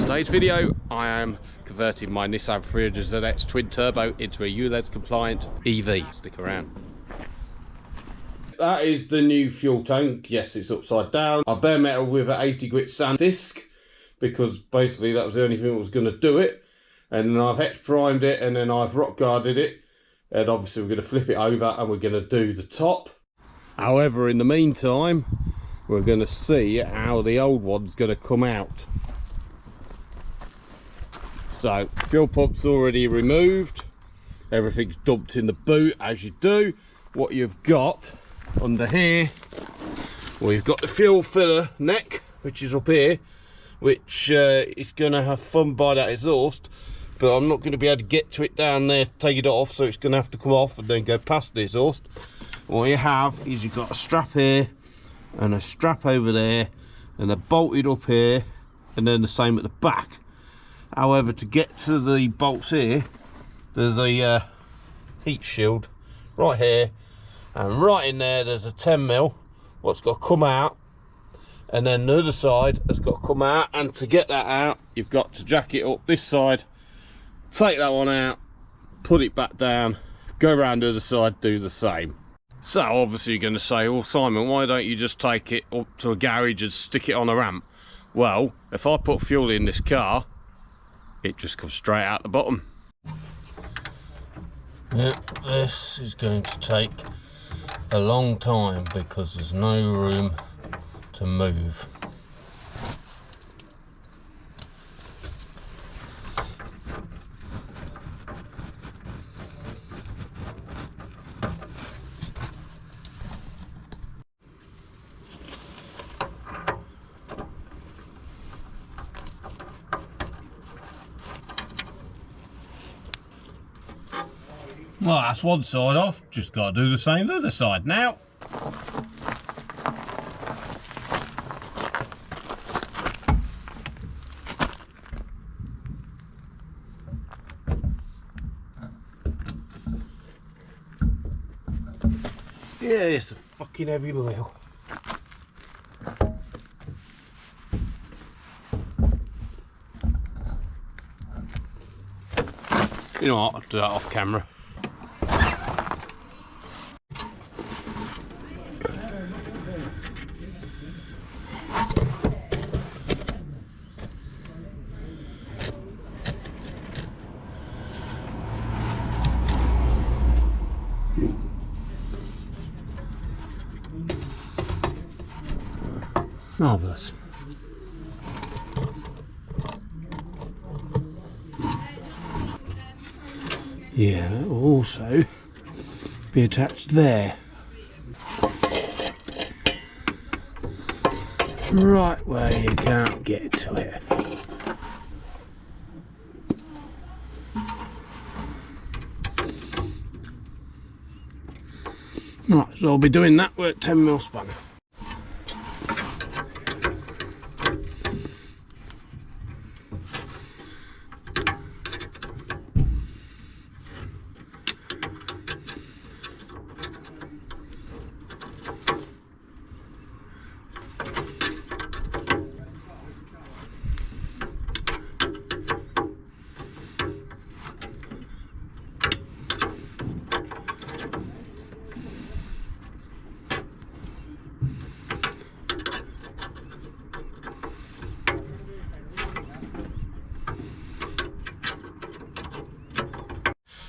today's video, I am converting my Nissan 300Zx twin turbo into a ULEZ compliant EV. Stick around. That is the new fuel tank. Yes, it's upside down. I bare metal with an 80 grit sand disc because basically that was the only thing that was going to do it. And then I've hex primed it and then I've rock guarded it. And obviously we're going to flip it over and we're going to do the top. However, in the meantime, we're going to see how the old one's going to come out. So, fuel pump's already removed. Everything's dumped in the boot, as you do. What you've got under here, well, you've got the fuel filler neck, which is up here, which is going to have fun by that exhaust. But I'm not going to be able to get to it down there to take it off, so it's going to have to come off and then go past the exhaust. What you have is you've got a strap here and a strap over there, and they're bolted up here, and then the same at the back. However, to get to the bolts here, there's a heat shield right here, and right in there there's a 10mm what's got to come out, and then the other side has got to come out. And to get that out, you've got to jack it up this side, take that one out, put it back down, go around the other side, do the same. So obviously you're going to say, well, Simon, why don't you just take it up to a garage and stick it on a ramp? Well, if I put fuel in this car, it just comes straight out the bottom. Yep, this is going to take a long time because there's no room to move. Well, that's one side off, just got to do the same the other side now. Yeah, it's a fucking heavy wheel. You know what, I'll do that off camera. Marvellous. Yeah, that will also be attached there. Right where you can't get to it. Right, so I'll be doing that with 10mm spanner.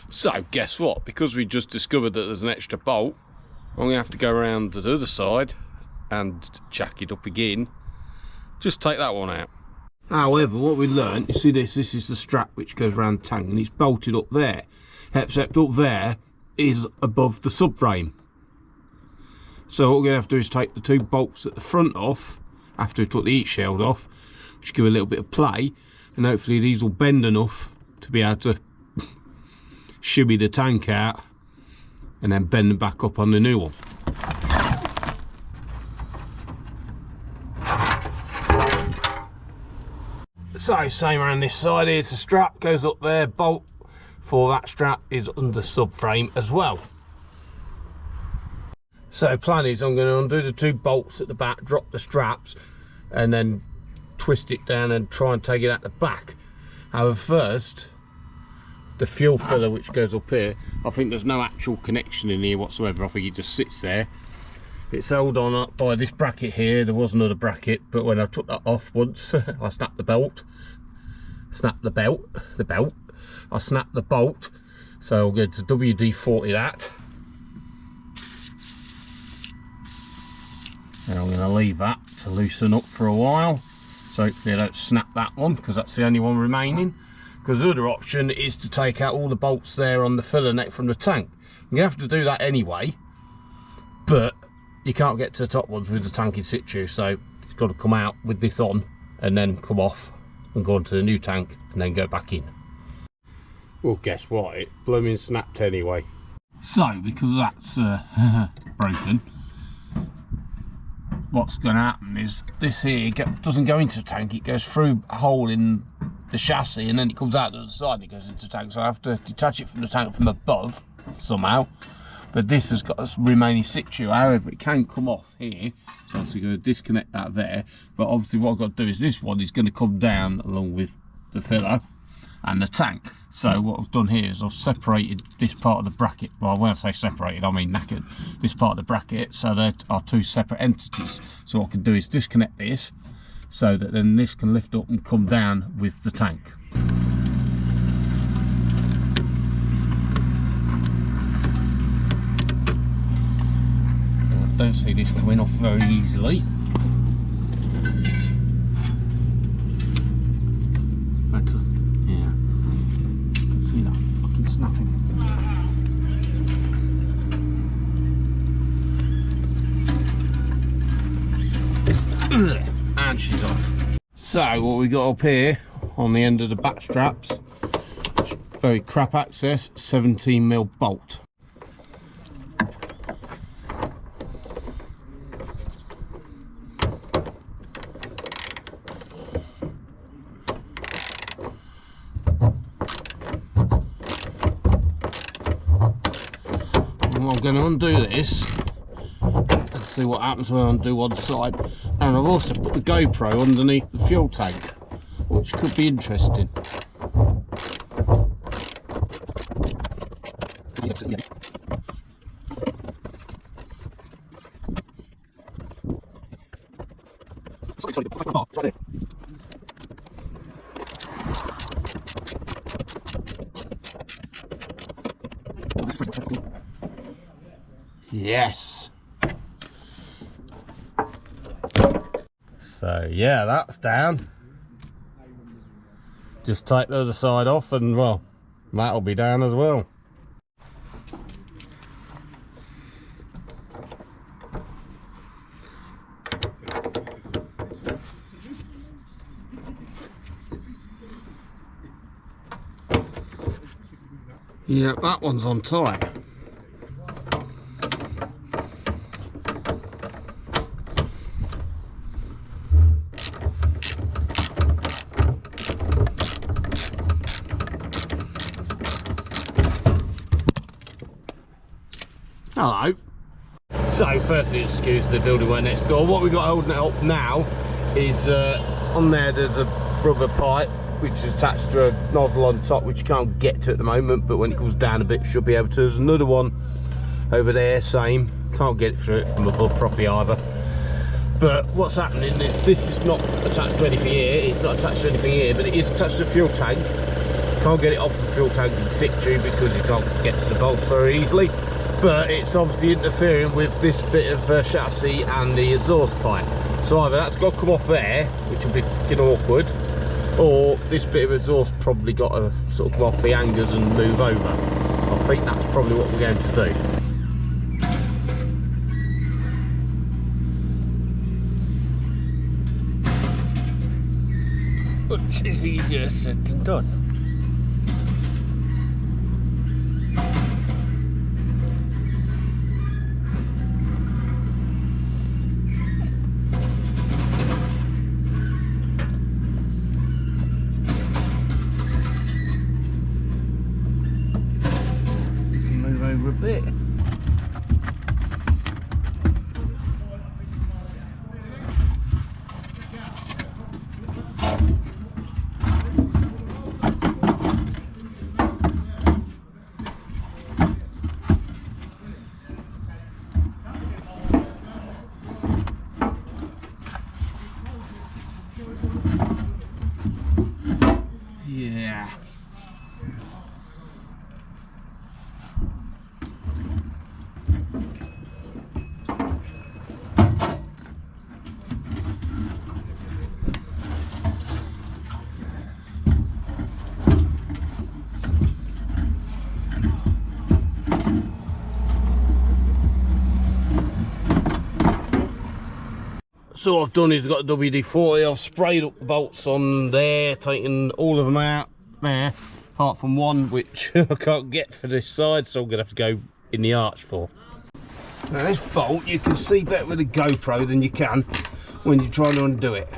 So guess what, because we just discovered that there's an extra bolt, I'm going to have to go around to the other side and jack it up again. Just take that one out. However, what we learned, you see this is the strap which goes around the tank and it's bolted up there, except up there is above the subframe. So what we're going to have to do is take the two bolts at the front off after we took the heat shield off, which give a little bit of play, and hopefully these will bend enough to be able to shimmy the tank out and then bend them back up on the new one. So same around this side, here's the strap, goes up there, bolt for that strap is under subframe as well. So plan is I'm going to undo the two bolts at the back, drop the straps, and then twist it down and try and take it out the back. However, first, the fuel filler which goes up here, I think there's no actual connection in here whatsoever. I think it just sits there. It's held on up by this bracket here. There was another bracket, but when I took that off once, I snapped the bolt. I snapped the bolt. So I'll go to WD-40 that. And I'm going to leave that to loosen up for a while. So hopefully I don't snap that one, because that's the only one remaining. Because the other option is to take out all the bolts there on the filler neck from the tank. You have to do that anyway, but you can't get to the top ones with the tank in situ, so it's got to come out with this on and then come off and go onto the new tank and then go back in. Well, guess what? It blooming snapped anyway. So, because that's broken, what's going to happen is this here doesn't go into the tank. It goes through a hole in the chassis and then it comes out to the side and it goes into the tank. So I have to detach it from the tank from above somehow. But this has got a remaining situ. However, it can come off here, so obviously going to disconnect that there. But obviously what I've got to do is this one is going to come down along with the filler and the tank. So what I've done here is I've separated this part of the bracket. Well, when I say separated, I mean knackered this part of the bracket, so there are two separate entities. So what I can do is disconnect this so that then this can lift up and come down with the tank. Don't see this coming off very easily. But, yeah, you can see that fucking snapping. And she's off. So what we got up here on the end of the back straps, very crap access, 17mm bolt. I'm going to undo this and see what happens when I undo one side. And I've also put the GoPro underneath the fuel tank, which could be interesting. Yes. So yeah, that's down. Just take the other side off and well, that'll be down as well. Yeah, that one's on tight. Hello. So firstly, excuse the building way next door. What we've got holding it up now is on there's a rubber pipe which is attached to a nozzle on top which you can't get to at the moment, but when it comes down a bit should be able to. There's another one over there, same, can't get it through it from above properly either. But what's happening is this is not attached to anything here, it's not attached to anything here, but it is attached to the fuel tank. Can't get it off the fuel tank in situ because you can't get to the bolts very easily. But it's obviously interfering with this bit of chassis and the exhaust pipe. So either that's got to come off there, which will be fucking awkward, or this bit of exhaust probably got to sort of come off the hangers and move over. I think that's probably what we're going to do. Which is easier said than done. Over a bit. Yeah. So what I've done is got a WD-40, I've sprayed up the bolts on there, taking all of them out there, apart from one which I can't get for this side, so I'm going to have to go in the arch for. Now this bolt you can see better with a GoPro than you can when you're trying to undo it.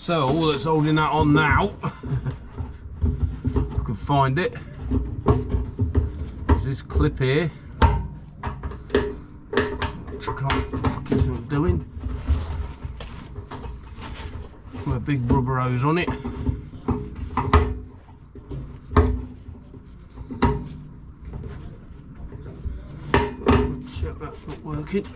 So all that's holding that on now, if I can find it, is this clip here, which I can't fucking see what I'm doing, with a big rubber hose on it. Check that's not working.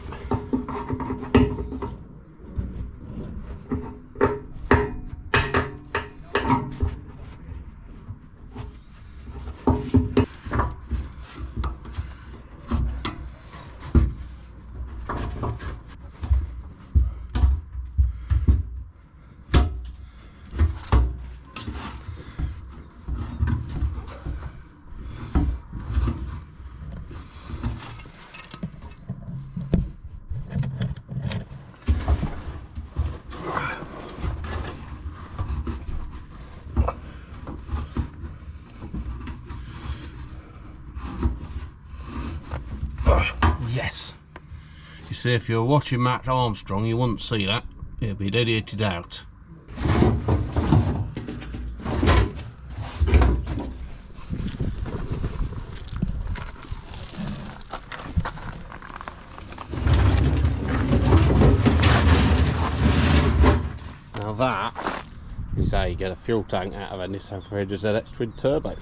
Yes. You see, if you're watching Matt Armstrong, you wouldn't see that. It'll be edited out. Now that is how you get a fuel tank out of a Nissan 300Zx twin turbo.